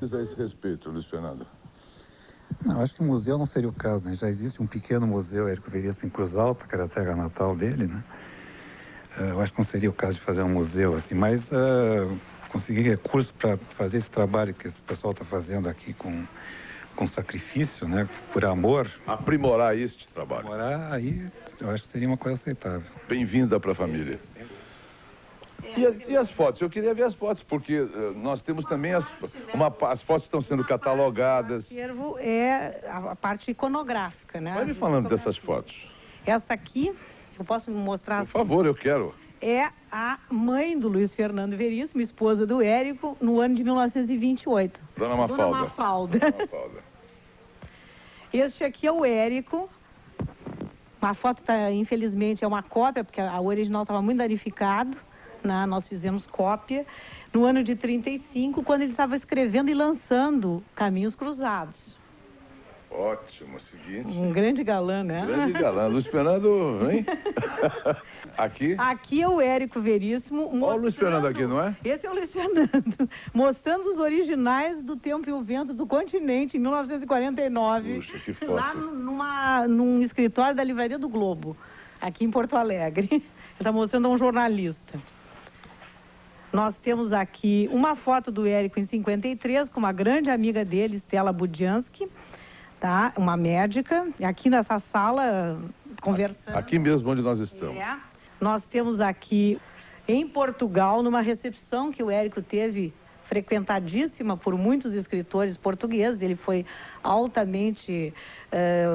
A esse respeito, Luiz Fernando? Não, acho que museu não seria o caso, né? Já existe um pequeno museu Érico Veríssimo em Cruz Alta, que era a terra natal dele, né? Eu acho que não seria o caso de fazer um museu assim, mas conseguir recursos para fazer esse trabalho que esse pessoal está fazendo aqui com sacrifício, né? Por amor. Aprimorar este trabalho. Aprimorar, aí eu acho que seria uma coisa aceitável. Bem-vinda para a família. E as fotos? Eu queria ver as fotos, porque nós temos também as fotos estão sendo catalogadas. O acervo é a parte iconográfica, né? Vai me falando dessas fotos. Essa aqui, eu posso mostrar? Por favor, eu quero. É a mãe do Luiz Fernando Veríssimo, esposa do Érico, no ano de 1928. Dona Mafalda. Dona Mafalda. Dona Mafalda. Este aqui é o Érico. A foto, infelizmente, é uma cópia, porque a original estava muito danificada. Nós fizemos cópia no ano de 35, quando ele estava escrevendo e lançando Caminhos Cruzados. Ótimo, seguinte. Um grande galã, né? Grande galã. Luiz Fernando, hein? Aqui? Aqui é o Érico Veríssimo. Olha o Luiz Fernando aqui, não é? Esse é o Luiz Fernando. Mostrando os originais do Tempo e o Vento do Continente, em 1949. Puxa, que foto. Lá num escritório da Livraria do Globo, aqui em Porto Alegre. Ele está mostrando a um jornalista. Nós temos aqui uma foto do Érico em 53, com uma grande amiga dele, Stella Budiansky, tá? Uma médica, aqui nessa sala, conversando. Aqui mesmo onde nós estamos. Nós temos aqui, em Portugal, numa recepção que o Érico teve, frequentadíssima por muitos escritores portugueses, ele foi altamente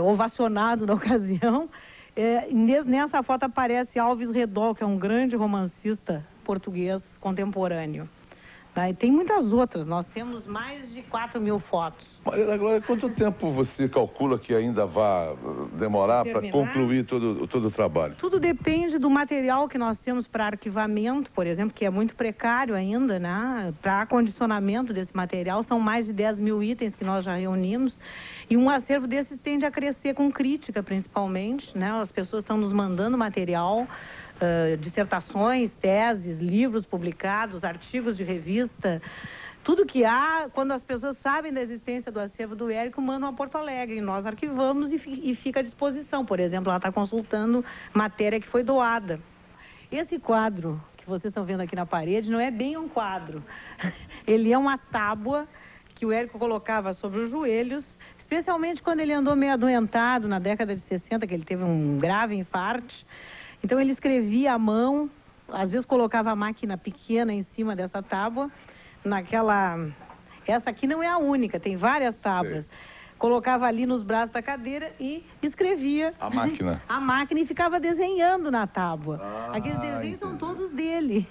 ovacionado na ocasião. Nessa foto aparece Alves Redol, que é um grande romancista português contemporâneo. E tem muitas outras, nós temos mais de 4.000 fotos. Maria da Glória, quanto tempo você calcula que ainda vai demorar para concluir todo o trabalho? Tudo depende do material que nós temos para arquivamento, por exemplo, que é muito precário ainda, né? Para acondicionamento desse material, são mais de 10.000 itens que nós já reunimos. E um acervo desses tende a crescer com crítica, principalmente, né? As pessoas estão nos mandando material, dissertações, teses, livros publicados, artigos de revista, tudo que há, quando as pessoas sabem da existência do acervo do Érico, mandam a Porto Alegre, nós arquivamos e fica à disposição. Por exemplo, ela está consultando matéria que foi doada. Esse quadro que vocês estão vendo aqui na parede não é bem um quadro, ele é uma tábua que o Érico colocava sobre os joelhos, especialmente quando ele andou meio adoentado na década de 60, que ele teve um grave infarto. Então ele escrevia à mão, às vezes colocava a máquina pequena em cima dessa tábua, essa aqui não é a única, tem várias tábuas. Sei. Colocava ali nos braços da cadeira e escrevia. A máquina? A máquina, e ficava desenhando na tábua. Aqueles desenhos entendi. São todos dele.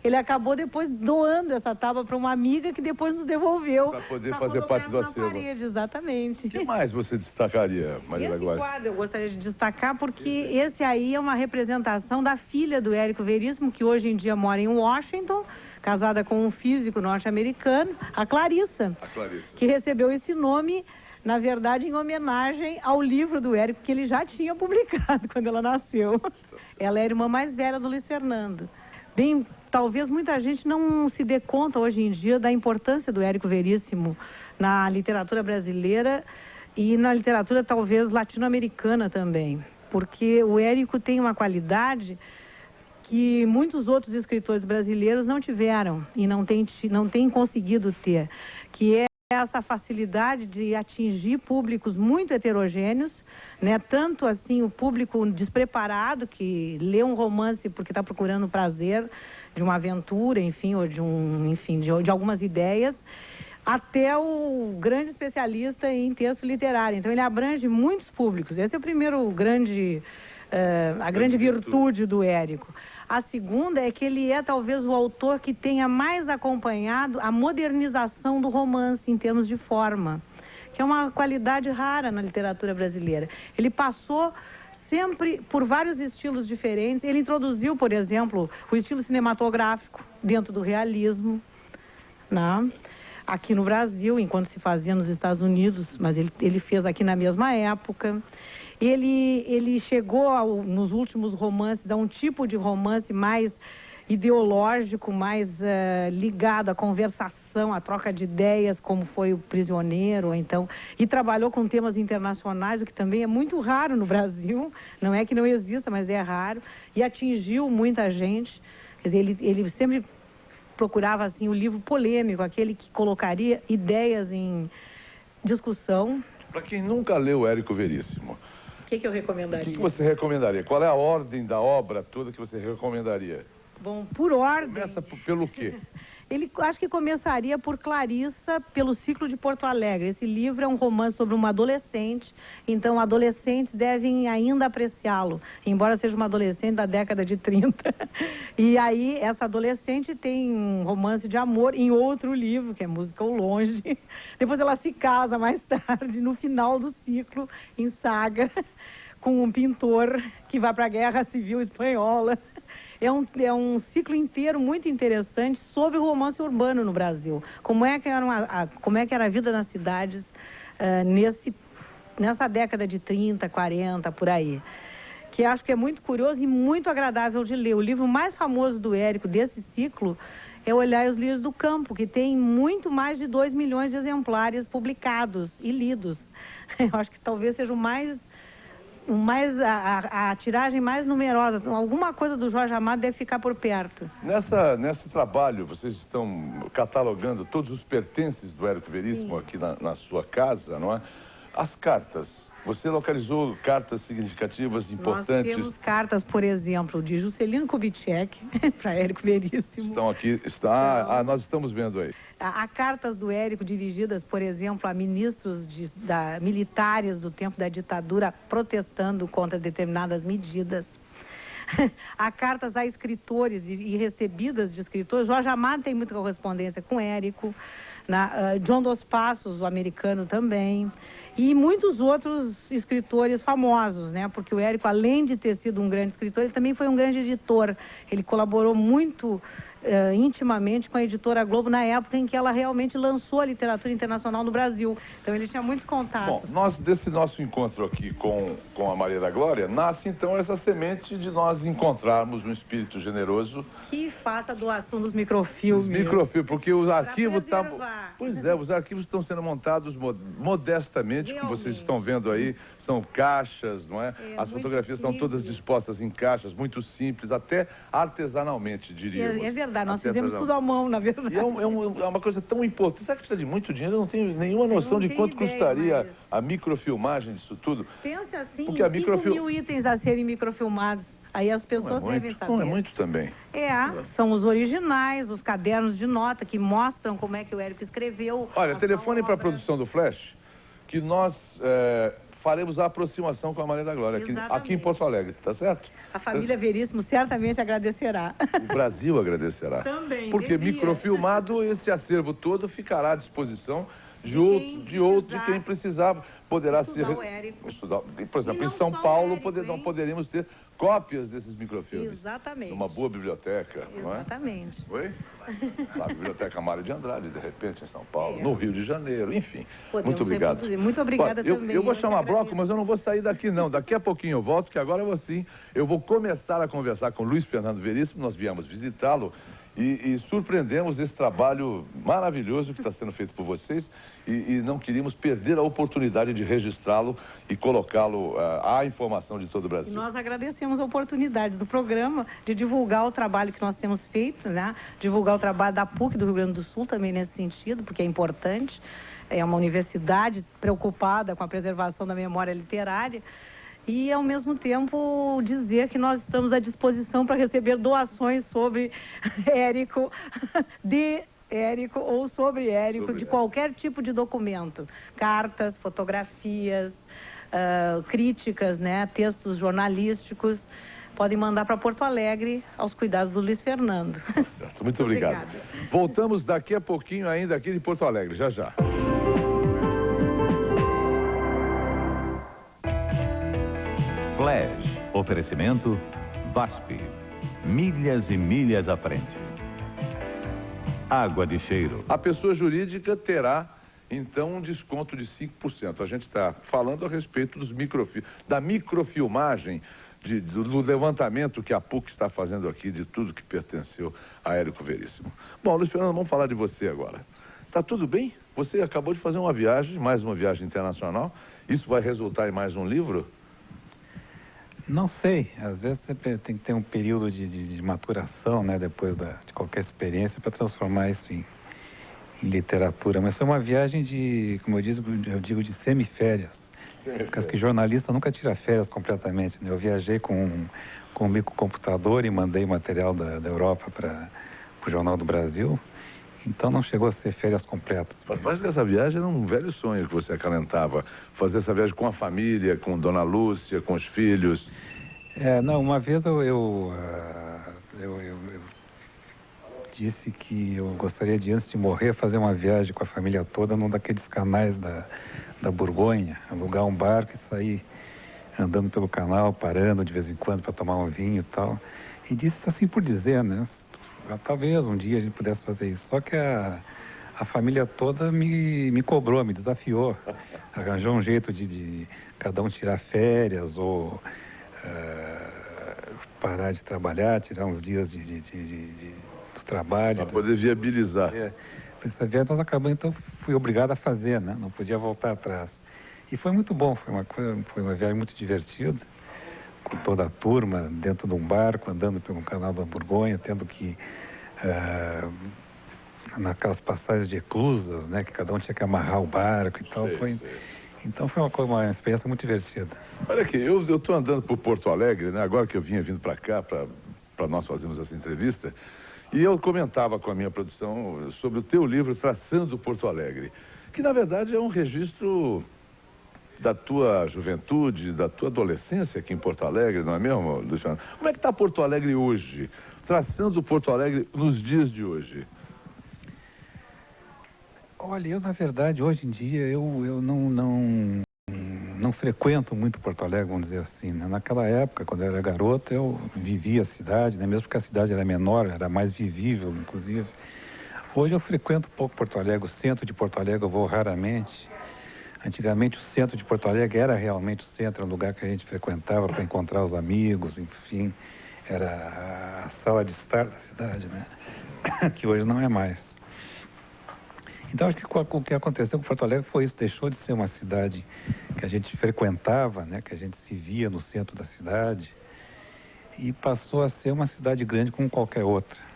Ele acabou depois doando essa tábua para uma amiga que depois nos devolveu. Para poder fazer parte do acervo. Parede, exatamente. O que mais você destacaria, Maria da Glória? Esse quadro eu gostaria de destacar porque esse aí é uma representação da filha do Érico Veríssimo, que hoje em dia mora em Washington, casada com um físico norte-americano, a Clarissa. Que recebeu esse nome, na verdade, em homenagem ao livro do Érico, que ele já tinha publicado quando ela nasceu. Ela é a irmã mais velha do Luiz Fernando. Bem, talvez muita gente não se dê conta hoje em dia da importância do Érico Veríssimo na literatura brasileira e na literatura talvez latino-americana também, porque o Érico tem uma qualidade que muitos outros escritores brasileiros não tiveram e não têm conseguido ter, que é essa facilidade de atingir públicos muito heterogêneos, né? Tanto assim o público despreparado que lê um romance porque está procurando o prazer de uma aventura, enfim, ou de algumas ideias, até o grande especialista em texto literário. Então ele abrange muitos públicos. Esse é o primeiro a grande virtude do Érico. A segunda é que ele é talvez o autor que tenha mais acompanhado a modernização do romance em termos de forma, que é uma qualidade rara na literatura brasileira. Ele passou sempre por vários estilos diferentes. Ele introduziu, por exemplo, o estilo cinematográfico dentro do realismo, né? Aqui no Brasil, enquanto se fazia nos Estados Unidos, mas ele fez aqui na mesma época. Ele chegou, nos últimos romances, a um tipo de romance mais ideológico, mais ligado à conversação relação, a troca de ideias, como foi o Prisioneiro, então, e trabalhou com temas internacionais, o que também é muito raro no Brasil, não é que não exista, mas é raro, e atingiu muita gente. Quer dizer, ele sempre procurava assim o livro polêmico, aquele que colocaria ideias em discussão. Para quem nunca leu Érico Veríssimo, O que eu recomendaria? O que você recomendaria? Qual é a ordem da obra toda que você recomendaria? Bom, por ordem... Começa pelo quê? Ele acho que começaria por Clarissa, pelo Ciclo de Porto Alegre. Esse livro é um romance sobre uma adolescente, então adolescentes devem ainda apreciá-lo, embora seja uma adolescente da década de 30. E aí, essa adolescente tem um romance de amor em outro livro, que é Música ao Longe. Depois ela se casa mais tarde, no final do ciclo, em Saga, com um pintor que vai para a Guerra Civil Espanhola. É um ciclo inteiro muito interessante sobre o romance urbano no Brasil. Como é que era a vida nas cidades nessa década de 30, 40, por aí. Que acho que é muito curioso e muito agradável de ler. O livro mais famoso do Érico desse ciclo é Olhar os Lírios do Campo, que tem muito mais de 2 milhões de exemplares publicados e lidos. Eu acho que talvez seja a tiragem mais numerosa. Alguma coisa do Jorge Amado deve ficar por perto. Nesse trabalho, vocês estão catalogando todos os pertences do Érico Veríssimo aqui na sua casa, não é? As cartas. Você localizou cartas significativas, importantes? Nós temos cartas, por exemplo, de Juscelino Kubitschek para Érico Veríssimo. Estão aqui, nós estamos vendo aí. Há cartas do Érico dirigidas, por exemplo, a ministros militares do tempo da ditadura protestando contra determinadas medidas. Há cartas a escritores e recebidas de escritores. Jorge Amado tem muita correspondência com Érico. John Dos Passos, o americano, também. E muitos outros escritores famosos, né? Porque o Érico, além de ter sido um grande escritor, ele também foi um grande editor. Ele colaborou muito intimamente com a editora Globo na época em que ela realmente lançou a literatura internacional no Brasil. Então ele tinha muitos contatos. Bom, desse nosso encontro aqui com a Maria da Glória, nasce então essa semente de nós encontrarmos um espírito generoso. Que faça a doação dos microfilmes. Porque os arquivos os arquivos estão sendo montados modestamente, como vocês estão vendo aí, são caixas, não é? As fotografias estão todas dispostas em caixas, muito simples, até artesanalmente, diríamos. É verdade, nós fizemos tudo à mão, na verdade. E é uma coisa tão importante. Será que precisa de muito dinheiro? Eu não tenho nenhuma noção de quanto custaria a microfilmagem disso tudo. Pense assim, porque 5.000 itens a serem microfilmados. Aí as pessoas devem saber. Não é muito também. São os originais, os cadernos de nota que mostram como é que o Érico escreveu. Olha, telefone para a produção do Flash, que nós faremos a aproximação com a Maria da Glória, aqui em Porto Alegre, tá certo? A família Veríssimo certamente agradecerá. O Brasil agradecerá. Também. Porque microfilmado, esse acervo todo ficará à disposição de quem precisava. Poderá estudar. Por exemplo, em São Paulo não poderíamos ter cópias desses microfilmes. Exatamente. Numa boa biblioteca, não é? Exatamente. Oi? Na Biblioteca Mário de Andrade, de repente, em São Paulo, no Rio de Janeiro, enfim. Muito obrigado. Muito obrigada também. Eu vou chamar bloco, mas eu não vou sair daqui, não. Daqui a pouquinho eu volto, que agora eu vou começar a conversar com Luiz Fernando Veríssimo. Nós viemos visitá-lo e surpreendemos esse trabalho maravilhoso que está sendo feito por vocês e não queríamos perder a oportunidade de registrá-lo e colocá-lo à informação de todo o Brasil. E nós agradecemos a oportunidade do programa de divulgar o trabalho que nós temos feito, né? Divulgar o trabalho da PUC do Rio Grande do Sul também nesse sentido, porque é importante. É uma universidade preocupada com a preservação da memória literária. E, ao mesmo tempo, dizer que nós estamos à disposição para receber doações sobre Érico, ou sobre Érico, de qualquer tipo de documento. Cartas, fotografias, críticas, né, textos jornalísticos. Podem mandar para Porto Alegre, aos cuidados do Luiz Fernando. Tá certo, muito obrigado. Voltamos daqui a pouquinho ainda aqui de Porto Alegre, já já. Flash, oferecimento VASP, milhas e milhas à frente. Água de cheiro. A pessoa jurídica terá, então, um desconto de 5%. A gente está falando a respeito da microfilmagem, do levantamento que a PUC está fazendo aqui de tudo que pertenceu a Érico Veríssimo. Bom, Luiz Fernando, vamos falar de você agora. Tá tudo bem? Você acabou de fazer uma viagem, mais uma viagem internacional. Isso vai resultar em mais um livro? Não sei, às vezes você tem que ter um período de maturação, né, depois de qualquer experiência, para transformar isso em literatura. Mas foi uma viagem de, como eu digo, de semiférias. Porque jornalista nunca tira férias completamente, né? Eu viajei com um microcomputador e mandei material da Europa para o Jornal do Brasil. Então não chegou a ser férias completas. Mas parece que essa viagem era um velho sonho que você acalentava. Fazer essa viagem com a família, com Dona Lúcia, com os filhos. Não, uma vez eu disse que eu gostaria de, antes de morrer, fazer uma viagem com a família toda num daqueles canais da Borgonha, alugar um barco e sair andando pelo canal, parando de vez em quando para tomar um vinho e tal. E disse assim por dizer, né? Talvez um dia a gente pudesse fazer isso. Só que a família toda me cobrou, me desafiou. Arranjou um jeito de cada um tirar férias ou parar de trabalhar, tirar uns dias do trabalho. Para poder viabilizar. Essa viagem nós acabamos, então fui obrigado a fazer, né? Não podia voltar atrás. E foi muito bom, foi uma viagem muito divertida, com toda a turma, dentro de um barco, andando pelo canal da Borgonha, tendo que, naquelas passagens de eclusas, né, que cada um tinha que amarrar o barco e tal. Então foi uma experiência muito divertida. Olha aqui, eu estou andando por Porto Alegre, né, agora que eu vinha vindo para cá, para nós fazermos essa entrevista, e eu comentava com a minha produção sobre o teu livro Traçando Porto Alegre, que na verdade é um registro da tua juventude, da tua adolescência aqui em Porto Alegre, não é mesmo, Luiz Fernando? Como é que está Porto Alegre hoje? Traçando Porto Alegre nos dias de hoje. Olha, eu na verdade, hoje em dia, eu não frequento muito Porto Alegre, vamos dizer assim, né? Naquela época, quando eu era garoto, eu vivia a cidade, né? Mesmo porque a cidade era menor, era mais vivível, inclusive. Hoje eu frequento pouco Porto Alegre, o centro de Porto Alegre eu vou raramente. Antigamente o centro de Porto Alegre era realmente o centro, um lugar que a gente frequentava para encontrar os amigos, enfim, era a sala de estar da cidade, né? Que hoje não é mais. Então acho que o que aconteceu com Porto Alegre foi isso, deixou de ser uma cidade que a gente frequentava, né? Que a gente se via no centro da cidade e passou a ser uma cidade grande como qualquer outra.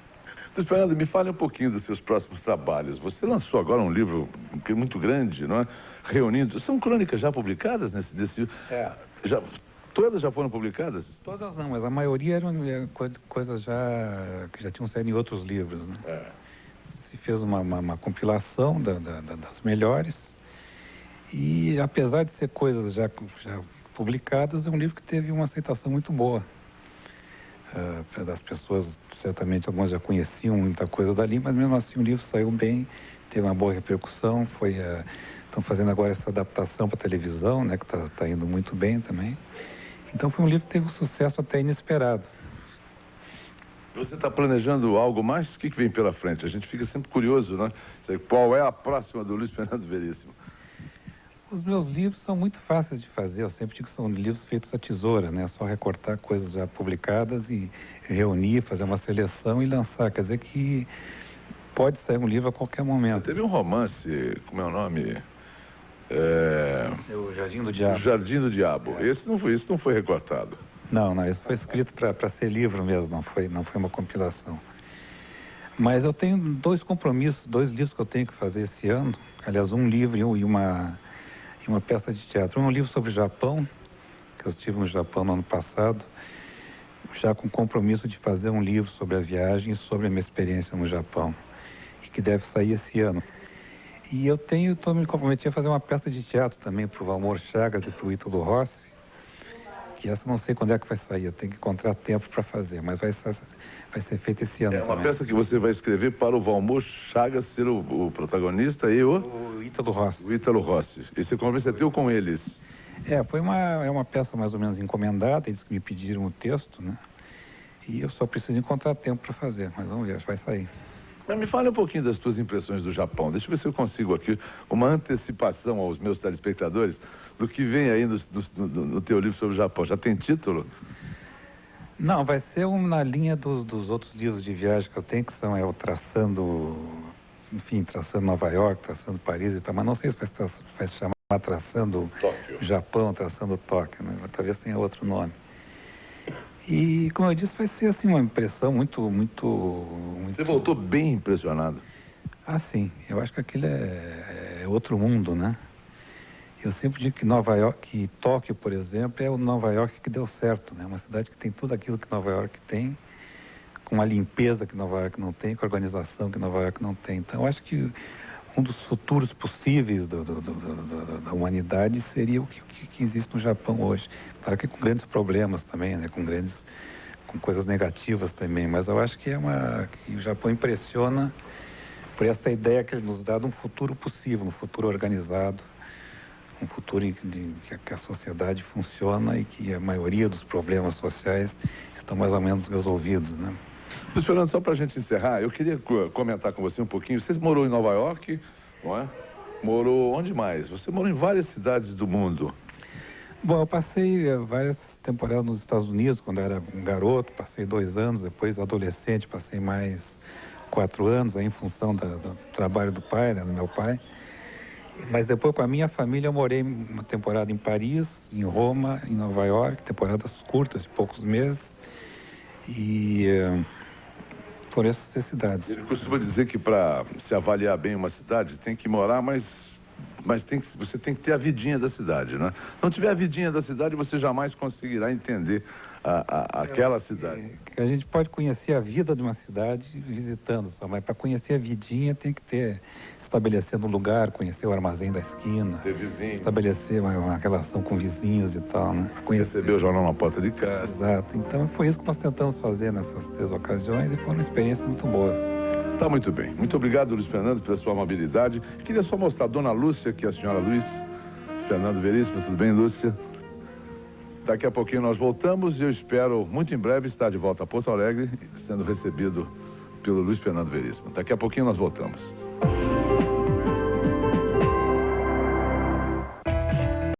Luiz Fernando, me fale um pouquinho dos seus próximos trabalhos. Você lançou agora um livro muito grande, não é? Reunindo. São crônicas já publicadas nesse... Todas já foram publicadas? Todas não, mas a maioria eram coisas que já tinham saído em outros livros, né? Se fez uma compilação das melhores e, apesar de ser coisas já publicadas, é um livro que teve uma aceitação muito boa. Das pessoas, certamente algumas já conheciam muita coisa dali, mas mesmo assim o livro saiu bem, teve uma boa repercussão, estão fazendo agora essa adaptação para televisão, né, que está indo muito bem também. Então foi um livro que teve um sucesso até inesperado. Você está planejando algo mais? O que vem pela frente? A gente fica sempre curioso, né? Qual é a próxima do Luiz Fernando Veríssimo? Os meus livros são muito fáceis de fazer, eu sempre digo que são livros feitos à tesoura, né? É só recortar coisas já publicadas e reunir, fazer uma seleção e lançar. Quer dizer que pode sair um livro a qualquer momento. Você teve um romance, como é o nome? O Jardim do Diabo. O Jardim do Diabo. Esse não foi recortado. Não, esse foi escrito para ser livro mesmo, não foi uma compilação. Mas eu tenho dois livros que eu tenho que fazer esse ano. Aliás, um livro e uma peça de teatro. Um livro sobre o Japão, que eu estive no Japão no ano passado, já com compromisso de fazer um livro sobre a viagem e sobre a minha experiência no Japão, que deve sair esse ano. E eu estou me comprometido a fazer uma peça de teatro também para o Valmor Chagas e para o Ítalo Rossi, que essa não sei quando é que vai sair, eu tenho que encontrar tempo para fazer, mas vai ser feito esse ano também. É uma peça que você vai escrever para o Valmor Chagas ser o protagonista e o Ítalo Rossi. O Ítalo Rossi. Esse compromisso é teu com eles? Foi uma peça mais ou menos encomendada, eles que me pediram o texto, né? E eu só preciso encontrar tempo para fazer, mas vamos ver, vai sair. Mas me fale um pouquinho das tuas impressões do Japão. Deixa eu ver se eu consigo aqui uma antecipação aos meus telespectadores do que vem aí no teu livro sobre o Japão. Já tem título? Não, vai ser na linha dos outros livros de viagem que eu tenho, que são o Traçando enfim, traçando Nova York, traçando Paris e tal, mas não sei se vai se chamar traçando Tóquio. Japão, traçando Tóquio, né? Talvez tenha outro nome. E, como eu disse, vai ser assim uma impressão muito... Você voltou bem impressionado. Ah, sim. Eu acho que aquilo é outro mundo, né? Eu sempre digo que Nova York, que Tóquio, por exemplo, é o Nova York que deu certo, né? Uma cidade que tem tudo aquilo que Nova York tem, com a limpeza que Nova York não tem, com a organização que Nova York não tem. Então, eu acho que um dos futuros possíveis da humanidade seria o que existe no Japão hoje. Claro que com grandes problemas também, né? Com coisas negativas também, mas eu acho que que o Japão impressiona por essa ideia que ele nos dá de um futuro possível, um futuro organizado, um futuro em que a sociedade funciona e que a maioria dos problemas sociais estão mais ou menos resolvidos, né? Luiz Fernando, só para a gente encerrar, eu queria comentar com você um pouquinho. Você morou em Nova York, não é? Morou onde mais? Você morou em várias cidades do mundo. Bom, eu passei várias temporadas nos Estados Unidos, quando eu era um garoto, passei 2 anos, depois adolescente, passei mais 4 anos, aí em função do trabalho do pai, né, do meu pai. Mas depois, com a minha família, eu morei uma temporada em Paris, em Roma, em Nova York, temporadas curtas, de poucos meses, e foram essas cidades. Ele costuma dizer que para se avaliar bem uma cidade, tem que morar, mas você tem que ter a vidinha da cidade, né? Se não tiver a vidinha da cidade, você jamais conseguirá entender aquela cidade. A gente pode conhecer a vida de uma cidade visitando só, mas para conhecer a vidinha tem que estabelecer no lugar, conhecer o armazém da esquina, Ter vizinho. estabelecer uma relação com vizinhos e tal, né? Receber o jornal na porta de casa. Exato. Então foi isso que nós tentamos fazer nessas 3 ocasiões e foram experiências muito boas. Tá muito bem. Muito obrigado, Luiz Fernando, pela sua amabilidade. Queria só mostrar a dona Lúcia, que é a senhora Luiz Fernando Veríssimo. Tudo bem, Lúcia? Daqui a pouquinho nós voltamos e eu espero muito em breve estar de volta a Porto Alegre, sendo recebido pelo Luiz Fernando Veríssimo. Daqui a pouquinho nós voltamos.